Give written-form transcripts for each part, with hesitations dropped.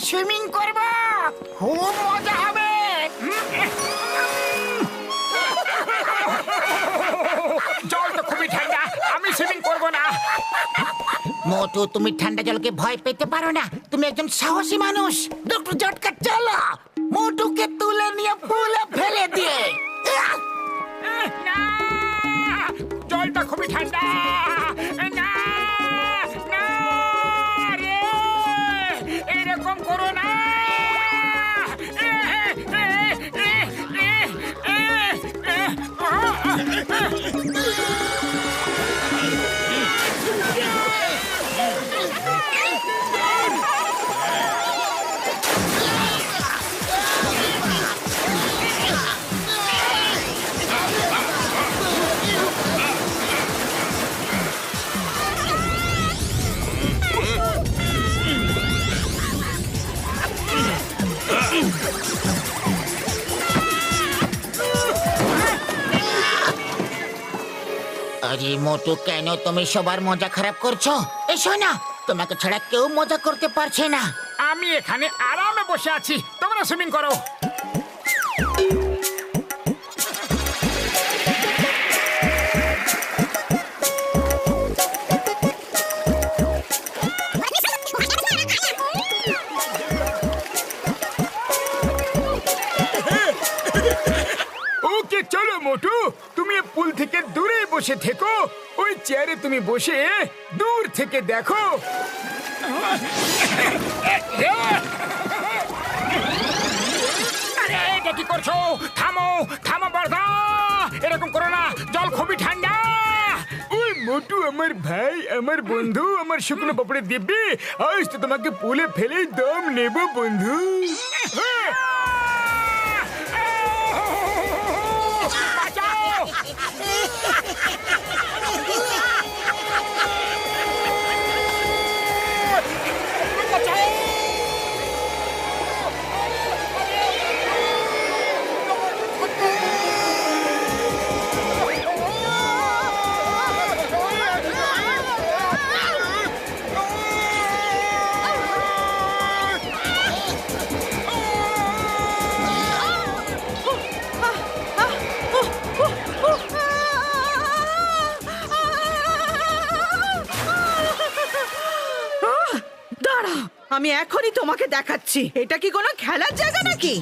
Swimming করব, খুব মজা হবে। জল তো খুবই ঠান্ডা, আমি সুইমিং করব না। মোটু, তুমি ঠান্ডা জলকে ভয় পেতে পারো না। তুমি একজন সাহসী মানুষ। ডক্টর জটকা, চলো মোটুকে তুলে নিয়ে পুলে ফেলে দিয়ে। না, জলটা খুবই ঠান্ডা। না না রে, এরকম করো না। আরে মোটু, কেন তুমি সবার মজা খারাপ করছো? এসো না, তোমাকে ছাড়া কেউ মজা করতে পারছে না। আমি এখানে আরামে বসে আছি, তোমরা সুইমিং করো। ওকে, চলো মোটু, তুমি পুল থেকে দূরে বসে থেকো। ওই চেয়ারে তুমি বসে দূর থেকে দেখো। আরে এটা কি করছো? থামো থামো বর্দা, এরকম করো না, জল খুবই ঠান্ডা। ওই মোটু আমার ভাই, আমার বন্ধু, আমার শুকনো পাপড়ে দিব্যি, আজ তো তোমাকে পুলে ফেলেই দম নেব বন্ধু। বাঁচাও! দাঁড়া, আমি এখনই তোমাকে দেখাচ্ছি। এটা কি কোনো খেলার জায়গা নাকি?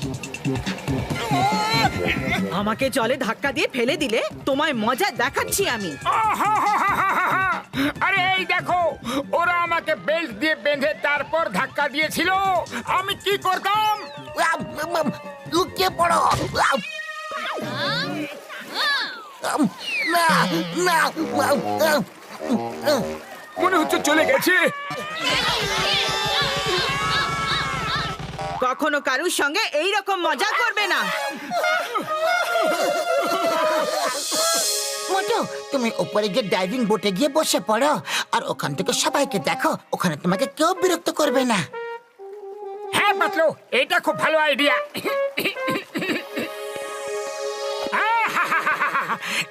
আমাকে জলে ধাক্কা দিয়ে ফেলে দিলে তোমায় মজা দেখাচ্ছি আমি। আরে এই দেখো, ওরা আমাকে বেল্ট দিয়ে বেঁধে তারপর ধাক্কা দিয়েছিল। আমি কি করতাম? লুকিয়ে পড়ো। না না, মনে হচ্ছে চলে গেছে। কখনো কারুর সঙ্গে এই রকম মজা করবে না। মোটু, তুমি উপরে গিয়ে ডাইভিং বোটে গিয়ে বসে পড়ো, আর ওখান থেকে সবাইকে দেখো। ওখানে তোমাকে কেউ বিরক্ত করবে না। হ্যাঁ পাতলু, এটা খুব ভালো আইডিয়া।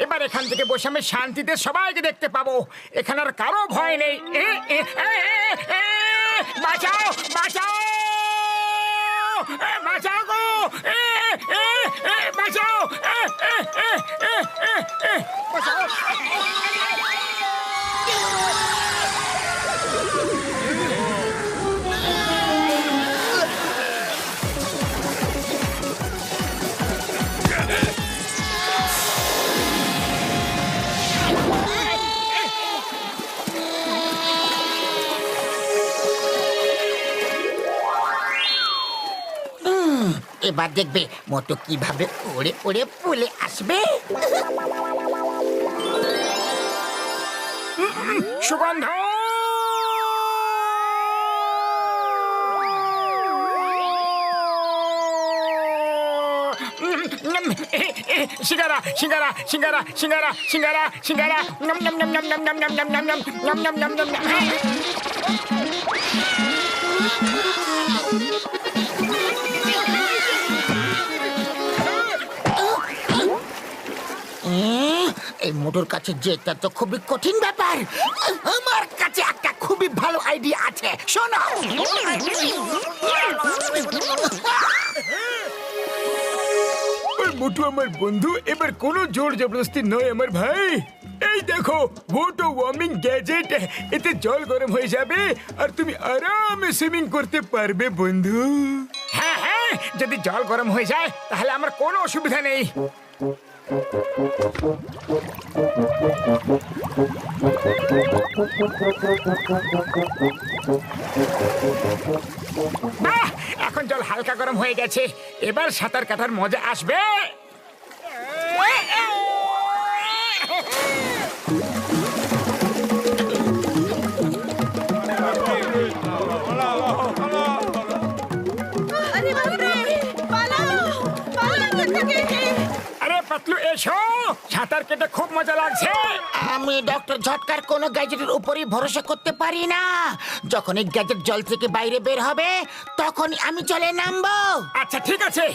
এবার এখান থেকে বসে আমি শান্তিতে সবাইকে দেখতে পাবো। এখানে আর কারো ভয় নেই। বাঁচাও বাঁচাও বাঁচাও গো, বাঁচাও বাঁচাও। এবার দেখবে মোটু কিভাবে উড়ে উড়ে পুলে আসবে। সুগন্ধ, সিঙ্গারা সিঙ্গারা সিঙ্গারা সিঙ্গারা সিঙ্গারা সিঙ্গারা, নম নম নম নম নম নম নম নম নম নম নম নম নম নম। এই মোটর কাছে যেটা তো খুবই কঠিন ব্যাপার। আমার কাছে একটা খুবই ভালো আইডিয়া আছে, শোনো। ওই মোটু আমার বন্ধু, এবার কোনো জোর জবরদস্তি নয় আমার ভাই। এই দেখো ওটো ওয়ার্মিং গ্যাজেট, এতে জল গরম হয়ে যাবে আর তুমি আরামে সুইমিং করতে পারবে বন্ধু। হ্যাঁ হ্যাঁ, যদি জল গরম হয়ে যায় তাহলে আমার কোনো অসুবিধা নেই। বাহ, এখন জল হালকা গরম হয়ে গেছে, এবার সাঁতার কাটার মজা আসবে। আরে বাপরে, পালাও, পালাও এখান থেকে। আরে পাতলু এসো, সাঁতার কেটে খুব মজা লাগছে। আমি ডক্টর ঝটকার কোনো গ্যাজেটের উপরই ভরসা করতে পারি না। যখন এই গ্যাজেট জল থেকে বাইরে বের হবে তখন আমি জলে নামবো। আচ্ছা ঠিক আছে।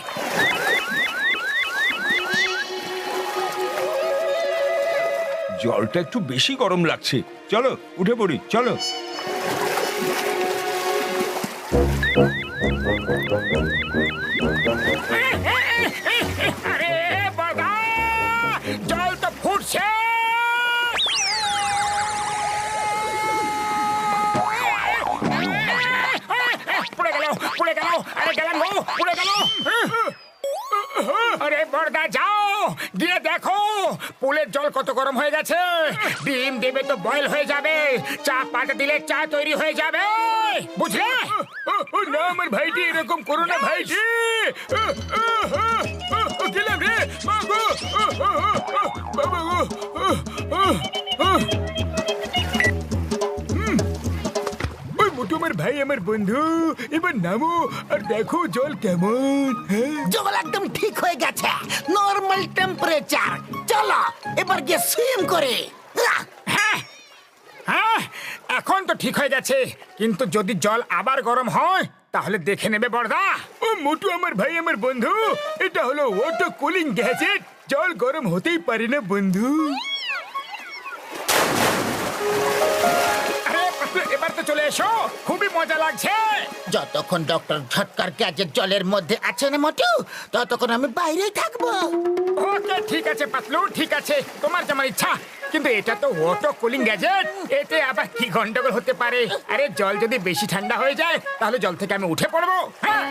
জলটা একটু বেশি গরম লাগছে, চলো উঠে পড়ি, চলো। আরে বাবা, জল তো ফুটছে। পুড়ে গেল, পুড়ে গেল, আরে গেলাম গো, পুড়ে গেল। আরে বড়দা যাও, গিয়ে দেখো পুলের জল কত গরম হয়ে গেছে। ডিম দেবে তো বয়েল হয়ে যাবে, চা পাতা দিলে চা তৈরি হয়ে যাবে, বুঝলে? না আমার ভাইটি, এরকম করো না ভাইটি। গেলাম রে বাবা গো। ওই মোটু আমার ভাই, আমার বন্ধু, এবার নামো আর দেখো জল কেমন। হ্যাঁ জল একদম ঠিক হয়ে গেছে, নরমাল টেম্পারেচার। চলো এবার গিয়ে সুইম করে। হ্যাঁ হ্যাঁ, এখন তো ঠিক হয়ে গেছে, কিন্তু যদি জল আবার গরম হয় তাহলে দেখে নেবে বড়দা। ও মোটু আমার ভাই, আমার বন্ধু, এটা হলো ওটো কুলিং গ্যাজেট, জল গরম হতেই পারে না বন্ধু। আরে পাতলু, এবার তো চলে এসো, খুবই মজা লাগছে। যতক্ষণ ডক্টর ঝটকার গ্যাজেট জলের মধ্যে আছে না মোটু, ততক্ষণ আমি বাইরেই থাকবো। ওকে ঠিক আছে পাতলু, ঠিক আছে, তোমার যেমন ইচ্ছা, কিন্তু এটা তো ওটো কুলিং গ্যাজেট, এতে আবার কি গন্ডগোল হতে পারে। আরে জল যদি বেশি ঠান্ডা হয়ে যায় তাহলে জল থেকে আমি উঠে পড়বো। হ্যাঁ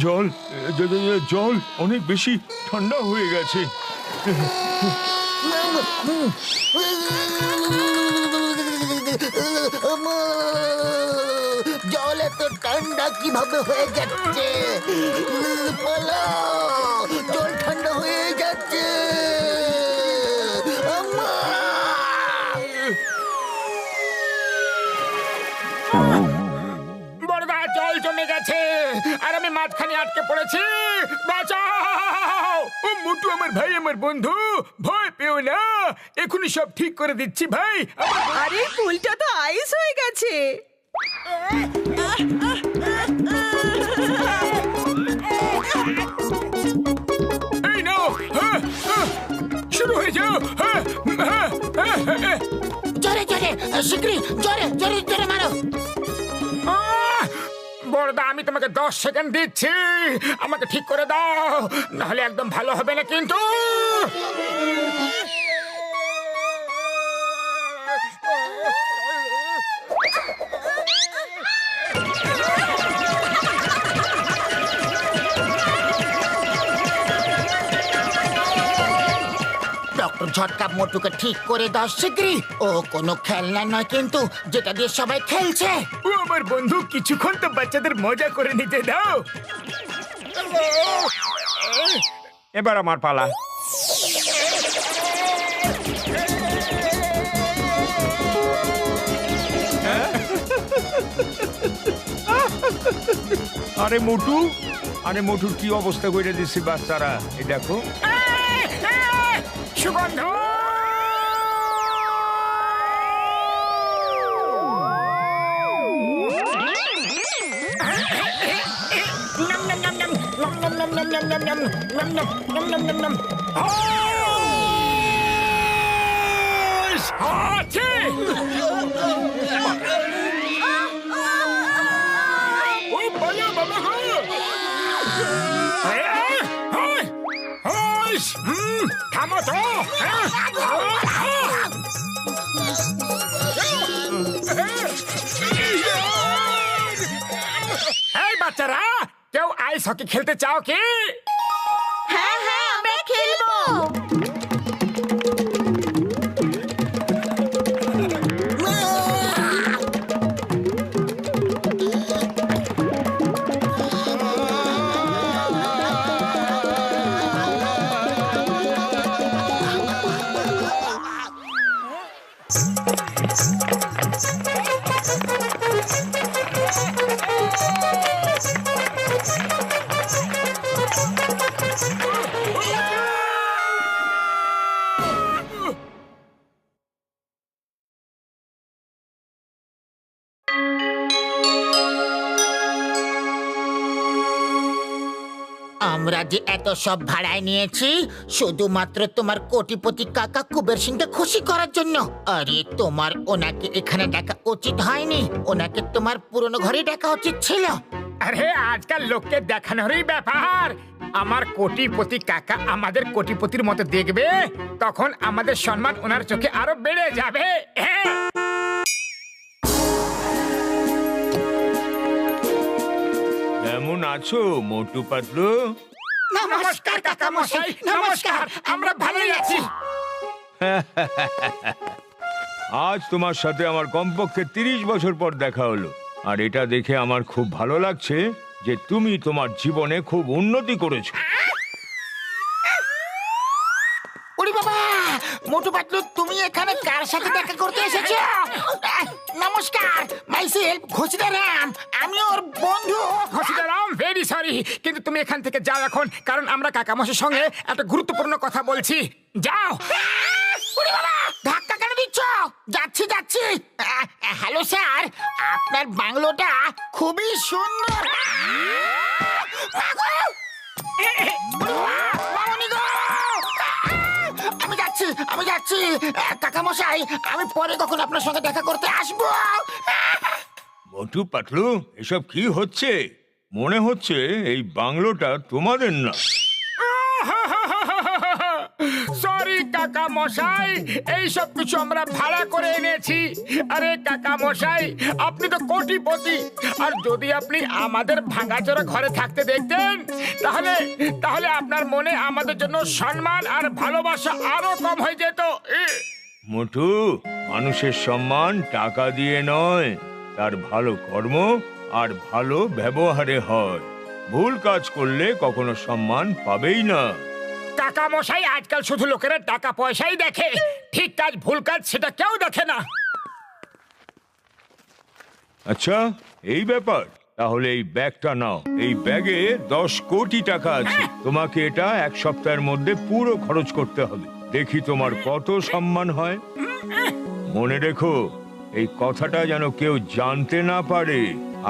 জল জল অনেক বেশি ঠান্ডা হয়ে গেছে। জল এত ঠান্ডা কিভাবে হয়ে যাচ্ছে? পালাও, জল ঠান্ডা হয়ে যাচ্ছে। বড়দা, জল জমে গেছে আর আমি মাঝখানে আটকে পড়েছি, বাঁচাও। ও মোটু আমার ভাই, আমার বন্ধু, ভয় পেও না, এখনই সব ঠিক করে দিচ্ছি ভাই। আরে পুলটা তো আইস হয়ে গেছে। এই নাও, হ্যাঁ, হ্যাঁ, শুরু হয়ে যাও। হ্যাঁ, হ্যাঁ, হ্যাঁ, হ্যাঁ। জোরে জোরে, শিগগিরই জোরে জোরে জোরে মারো। বড়দা, আমি তোমাকে 10 সেকেন্ড দিচ্ছি, আমাকে ঠিক করে দাও, নাহলে একদম ভালো হবে না কিন্তু। ডক্টর ঝটকা মোটুকে ঠিক করে দাও শিগগিরই। ও কোনো খেলনা নয় কিন্তু, যেটা দিয়ে সবাই খেলছে। ও আমার বন্ধু, কিছুক্ষণ তো বাচ্চাদের মজা করে নিতে দাও। এবার আমার পালা। আরে মোটু, আরে মোটুর কি অবস্থা করে দিচ্ছি বাচ্চারা, এই দেখো। সুগন্ধ, না নম নম নম নম নম নম নম নম। আছে ও বলো বাবা গো। থামো তো। এই বাচ্চারা, কেউ আইস হকি খেলতে চাও কি? হ্যাঁ হ্যাঁ আমরা খেলবো। আমরা যে এত সব ভাড়ায় নিয়েছি শুধুমাত্র তোমার কোটিপতি কাকা কুবের সিংকে খুশি করার জন্য। আরে তোমার ওনাকে এখানে ডাকা উচিত হয়নি, ওনাকে তোমার পুরনো ঘরে ডাকা উচিত ছিল। আরে আজকাল লোককে দেখানোরই ব্যাপার। আমার কোটিপতি কাকা আমাদের কোটিপতির মতো দেখবে, তখন আমাদের সম্মান ওনার চোখে আরো বেড়ে যাবে। কেমন আছো মোটু পাতলু? নমস্কার কাকা মশাই, নমস্কার। আমরা ভালোই আছি। আজ তোমার সাথে আমার কমপক্ষে 30 বছর পর দেখা হলো, আর এটা দেখে আমার খুব ভালো লাগছে যে তুমি তোমার জীবনে খুব উন্নতি করেছো। ওরে বাবা, মোটু পাতলু তুমি এখানে কার সাথে দেখা করতে এসেছো? নমস্কার, মাই সেলফ ঘোষিদা রাম, আমি ওর বন্ধু। ঘসিদারাম, ভেরি সরি, কিন্তু তুমি এখান থেকে যাও এখন, কারণ আমরা কাকামশাইয়ের সঙ্গে একটা গুরুত্বপূর্ণ কথা বলছি। যাও। ওরে বাবা, ধাক্কা কেন দিচ্ছ? যাচ্ছি যাচ্ছি। হ্যালো স্যার, আপনার বাংলোটা খুবই সুন্দর। আমি যাচ্ছি কাকা মশাই, আমি পরে কখন আপনার সঙ্গে দেখা করতে আসবো। মোটু পাতলু, এসব কি হচ্ছে? মনে হচ্ছে এই বাংলোটা তোমাদের না। সরি কাকা মশাই, এই সব কিছু আমরা ভাড়া করে এনেছি। আরে কাকা মশাই, আপনি তো কোটিপতি, আর যদি আপনি আমাদের ভাঙাচোরা ঘরে থাকতে দেখতেন, তাহলে তাহলে আপনার মনে আমাদের জন্য সম্মান আর ভালোবাসা আরো কম হয়ে যেত। মোটু, মানুষের সম্মান টাকা দিয়ে নয়, তার ভালো কর্ম আর ভালো ব্যবহারে হয়। ভুল কাজ করলে কখনো সম্মান পাবেই না। কাকা মশাই, আজকাল শুধু লোকেরা টাকা পয়সাই দেখে, ঠিক কাজ ভুল কাজ সেটা কেউ দেখে না। আচ্ছা, এই ব্যাপার। তাহলে এই ব্যাগটা নাও, এই ব্যাগে 10 কোটি টাকা আছে। তোমাকে এটা 1 সপ্তাহের মধ্যে পুরো খরচ করতে হবে। দেখি তোমার কত সম্মান হয়। মনে রেখো, এই কথাটা যেন কেউ জানতে না পারে,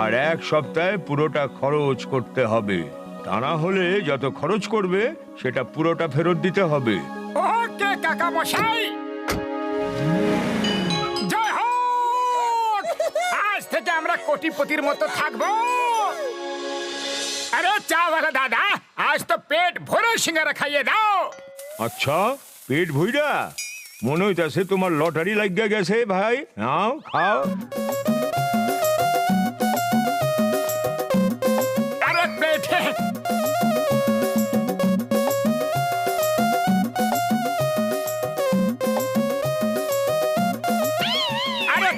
আর 1 সপ্তাহে পুরোটা খরচ করতে হবে। তা না হলে যত খরচ করবে সেটা পুরোটা ফেরত দিতে হবে। ওকে কাকা মশাই, জয় হোক। আজ থেকে আমরা কোটিপতির মতো থাকবো। আরে চাওয়ালা দাদা, আজ তো পেট ভরে সিঙ্গারা খাইয়ে দাও। আচ্ছা, পেট ভইরা? মনে হইতাছে তোমার লটারি লাগিয়া গেছে ভাই। নাও, খাও। আরে পেটে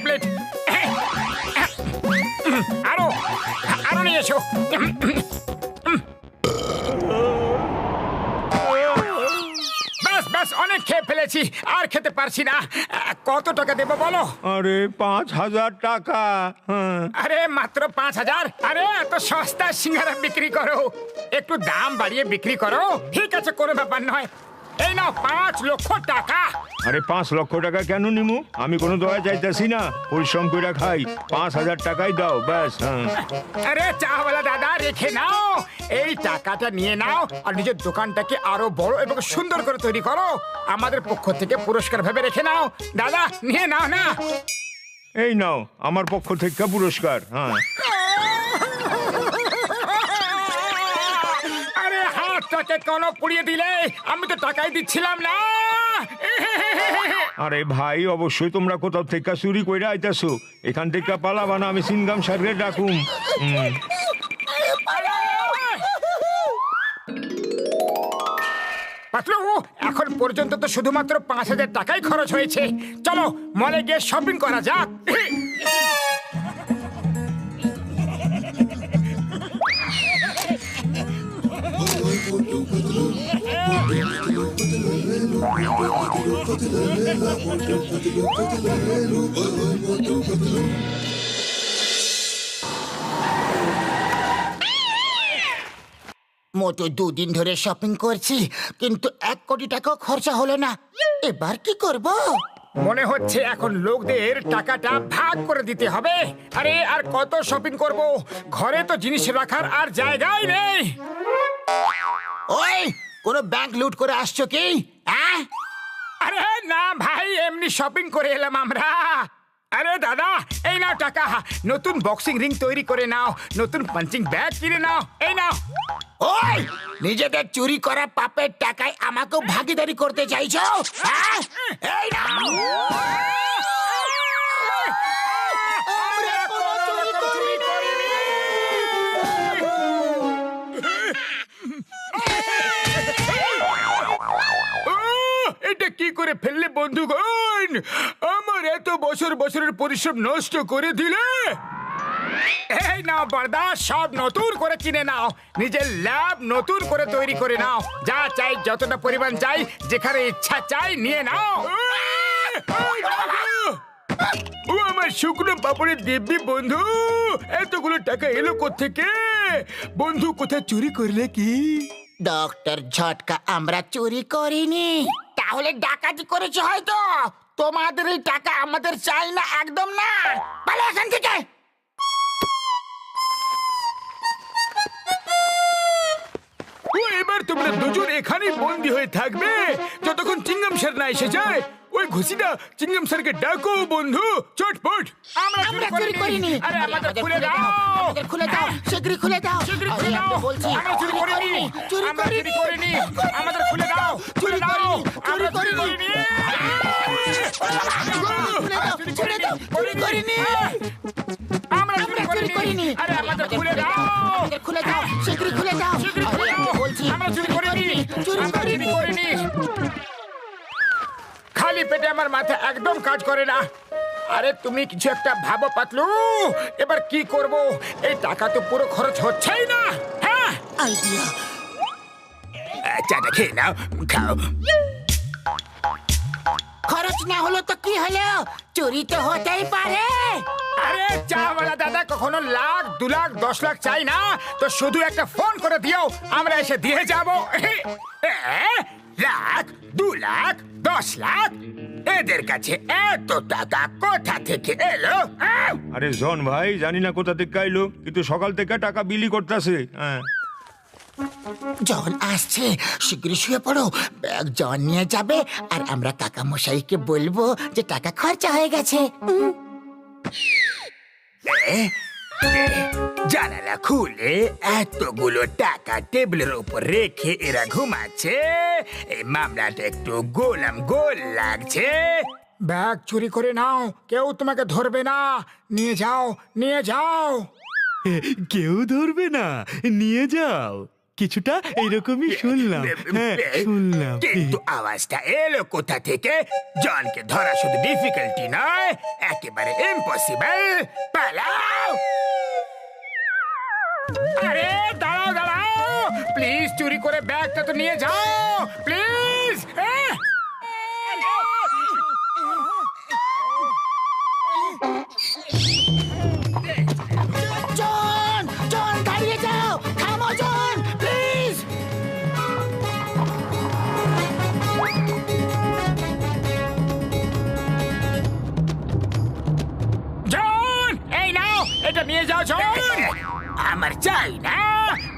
প্লেট, আরো আরো নিয়ে এসো। ব্যাস ব্যাস, অনেক খেয়ে ফেলেছি, আর খেতে পারছি না। কত টাকা দেবো বলো? আরে 5,000 টাকা। হ্যাঁ। আরে মাত্র 5,000? আরে এত সস্তা সিঙ্গারা বিক্রি করো, একটু দাম বাড়িয়ে বিক্রি করো। ঠিক আছে, কোনো ব্যাপার নয়। এই নাও 5 লক্ষ টাকা। আরে 5 লক্ষ টাকা কেন নিমু? আমি কোনো দয়া চাইতেছি না, পরিশ্রম করে খাই। 5,000 টাকাই দাও ব্যাস। হ্যাঁ। আরে চাওয়ালা দাদা, রেখে নাও, এই টাকাটা নিয়ে নাও আর নিজের দোকানটাকে আরো বড় এবং সুন্দর করে তৈরি করো। আমাদের পক্ষ থেকে পুরস্কার ভেবে রেখে নাও। দাদা নিয়ে নাও না। এই নাও আমার পক্ষ থেকে পুরস্কার। হ্যাঁ, আরে হাতটাকে কেন পুড়িয়ে দিলে? আমি তো টাকাই দিচ্ছিলাম না। আরে ভাই, অবশ্যই তোমরা কোথাও থেকে চুরি কইরা আইতাছো। এখান থেকে পালাবা না, আমি সিনগাম সাহেবকে ডাকুম। পাতলু, এখন পর্যন্ত তো শুধুমাত্র 5,000 টাকাই খরচ হয়েছে। চলো মলে গিয়ে শপিং করা যাক। মোটো 2 দিন ধরে শপিং করছি, কিন্তু 1 কোটি টাকা খরচা হলো না। এবার কি করব? মনে হচ্ছে এখন লোকদের টাকাটা ভাগ করে দিতে হবে। আরে আর কত শপিং করব? ঘরে তো জিনিস রাখার আর জায়গাই নেই। ওই, কোনো ব্যাংক লুট করে আসছো কি? হ্যাঁ? আরে না ভাই, এমনি শপিং করে এলাম আমরা। আরে দাদা, এই নাও টাকা। নতুন বক্সিং রিং তৈরি করে নাও, নতুন পাঞ্চিং ব্যাগ কিনে নাও। এই নাও। ওই, নিজেদের চুরি করা পাপের টাকায় আমাকেও ভাগিদারি করতে চাইছো? হ্যাঁ? এই নাও। আমরা কোনো চুরি করিনি। এটা কি করে ফেললে বন্ধুগণ? আমার এত বছরের পরিশ্রম নষ্ট করে দিলে। এই নাও বর্দা, সব নতুন করে কিনে নাও। নিজের ল্যাব নতুন করে তৈরি করে নাও। যা চাই, যতটা পরিমাণ চাই, যেখানে ইচ্ছা চাই নিয়ে নাও। ও আমার শুকনো পাপড়ের দিব্যি বন্ধু, এতগুলো টাকা এলো কোত্থেকে? বন্ধু, কোথায় চুরি করলে কি? ডক্টর ঝটকা, আমরা চুরি করিনি। তাহলে ডাকাতি করেছে হয়তো। তোমাদের এই টাকা আমাদের চাই না, একদম না। পালা এখান থেকে। ও, এবার তোমরা দুজন এখানেই বন্দী হয়ে থাকবে যতক্ষণ চিংগাম স্যার না এসে যায়। ওই ঘুষিটা চিংগাম স্যারকে ডাকো বন্ধু, চটপট। আমরা চুরি করিনি। আরে আমাদের খুলে দাও, আমাদের খুলে দাও, শিগগিরই খুলে দাও। শিগগিরই আরে, খুলে দাও। আমি বলছি, আমরা চুরি করিনি, চুরি আমরা চুরি করিনি। করিনি। আমাদের খুলে দাও, খুলে দাও। আমরা চুরি করিনি। খুলে দাও, ছেড়ে দাও, চুরি করিনি। আমরা আমরা চুরি করিনি। আরে আমাদের খুলে দাও, আমাদের খুলে দাও, শিগগিরই খুলে দাও। শিগগিরই আরে, খুলে আমি দাও। বলছি, আমরা চুরি করিনি, চুরি আমরা চুরি করিনি। করিনি। খালি পেটে আমার মাথা একদম কাজ করে না। আরে তুমি কিছু একটা ভাবো পাতলু, এবার কি করব? এই টাকা তো পুরো খরচ হচ্ছেই না। হ্যাঁ, আইডিয়া। চাটা খেয়ে নাও, খাও। খরচ না হলো তো কি হলো? চুরি তো হতেই পারে। আরে চাওয়ালা দাদা কখনো লাখ, 2 লাখ, 10 লাখ চাই না। তো শুধু একটা ফোন করে দিও, আমরা এসে দিয়ে যাব। লাখ, 2 লাখ, 10 লাখ, এদের কাছে এত টাকা কোথা থেকে এলো? আরে জন ভাই, জানি না কোথা থেকে আইলো, কিন্তু সকাল থেকে টাকা বিলি করতেছে। হ্যাঁ, জন আসছে, শীঘ্রই শুয়ে পড়ো। ব্যাগ জন নিয়ে যাবে আর আমরা কাকা মশাইকে বলবো যে টাকা খরচা হয়ে গেছে। জানালা খুলে এতগুলো টাকা টেবিলের উপর রেখে এরা ঘুমাচ্ছে। এই মামলাটা একটু গোলাম গোল লাগছে। ব্যাগ চুরি করে নাও, কেউ তোমাকে ধরবে না। নিয়ে যাও, নিয়ে যাও। কেউ ধরবে না, নিয়ে যাও। কিছুটা এরকমই শুনলাম। হ্যাঁ, শুনলাম। কিন্তু আওয়াজটা এলো কোথা থেকে? জনকে ধরা শুধু ডিফিকাল্টি নয়, একেবারে ইম্পসিবল। পালাও! আরে দাঁড়াও, দাঁড়াও, প্লিজ চুরি করে ব্যাগটা তো নিয়ে যাও, প্লিজ। জন, জন, দাঁড়িয়ে যাও। থামো জন, প্লিজ। জন, এই নাও, এটা নিয়ে যাও জন। আমার চাই না,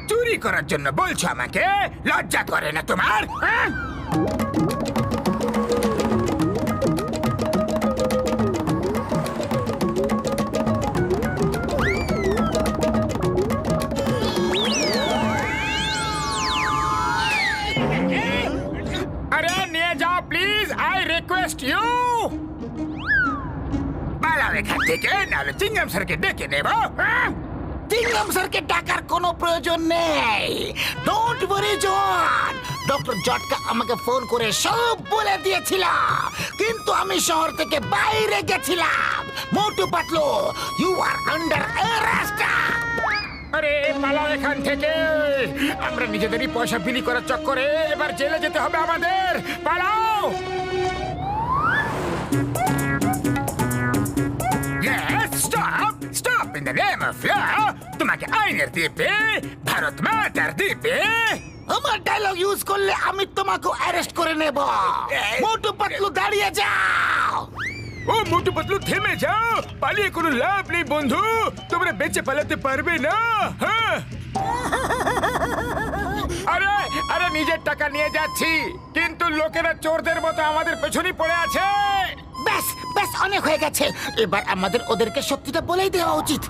চুরি করার জন্য বলছো আমাকে? লজ্জা করে না তোমার? হ্যাঁ? আরে নিয়ে যাও প্লিজ, আই রিকোয়েস্ট ইউ। পালাও এখান থেকে, নাহলে চিংগাম স্যারকে ডেকে নেব। চিংগাম স্যারকে ডাকার কোনো প্রয়োজন নেই। Don't worry John. ডক্টর জটকা আমাকে ফোন করে সব বলে দিয়েছিল, কিন্তু আমি শহর থেকে বাইরে গেছিলাম। Motu Patlu, you are under arrest. আরে পালাও এখান থেকে, আমরা নিজেদেরই পয়সা বিলি করার চক্করে এবার জেলে যেতে হবে আমাদের। পালাও। Stop stop in the name of law. তোমাকে আইনের দ্বীপে, ভারত মাতার দ্বীপে। আমার ডায়লগ ইউজ করলে আমি তোমাকে অ্যারেস্ট করে নেব। মোটু পাতলু দাঁড়িয়ে যাও। ও মোটু পাতলু থেমে যাও, পালিয়ে কোনো লাভ নেই বন্ধু, তোমরা বেঁচে পালাতে পারবে না। হ্যাঁ আরে আরে নিজের টাকা নিয়ে যাচ্ছি, কিন্তু লোকেরা চোরদের মতো আমাদের পেছনেই পড়ে আছে। ব্যাস ব্যাস, অনেক হয়ে গেছে। এবার আমাদের ওদেরকে সত্যিটা বলেই দেওয়া উচিত।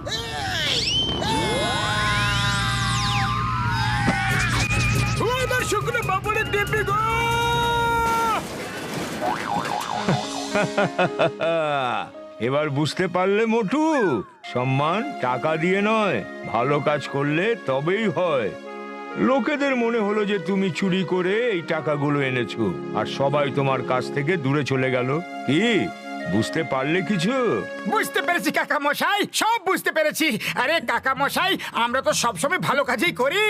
ও আমার শুকনো বাবুরের দিব্যি গো। এবার বুঝতে পারলে মোটু, সম্মান টাকা দিয়ে নয়, ভালো কাজ করলে তবেই হয়। লোকেদের মনে হলো যে তুমি চুরি করে এই টাকাগুলো এনেছো, আর সবাই তোমার কাছ থেকে দূরে চলে গেল। কি বুঝতে পারলে কিছু? বুঝতে পেরেছি কাকা মশাই, সব বুঝতে পেরেছি। আরে কাকা মশাই, আমরা তো সবসময় ভালো কাজই করি,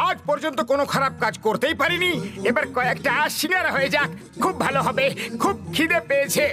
আজ পর্যন্ত কোনো খারাপ কাজ করতেই পারিনি। এবার কয়েকটা সিঙ্গারা হয়ে যাক, খুব ভালো হবে। খুব খিদে পেয়েছে।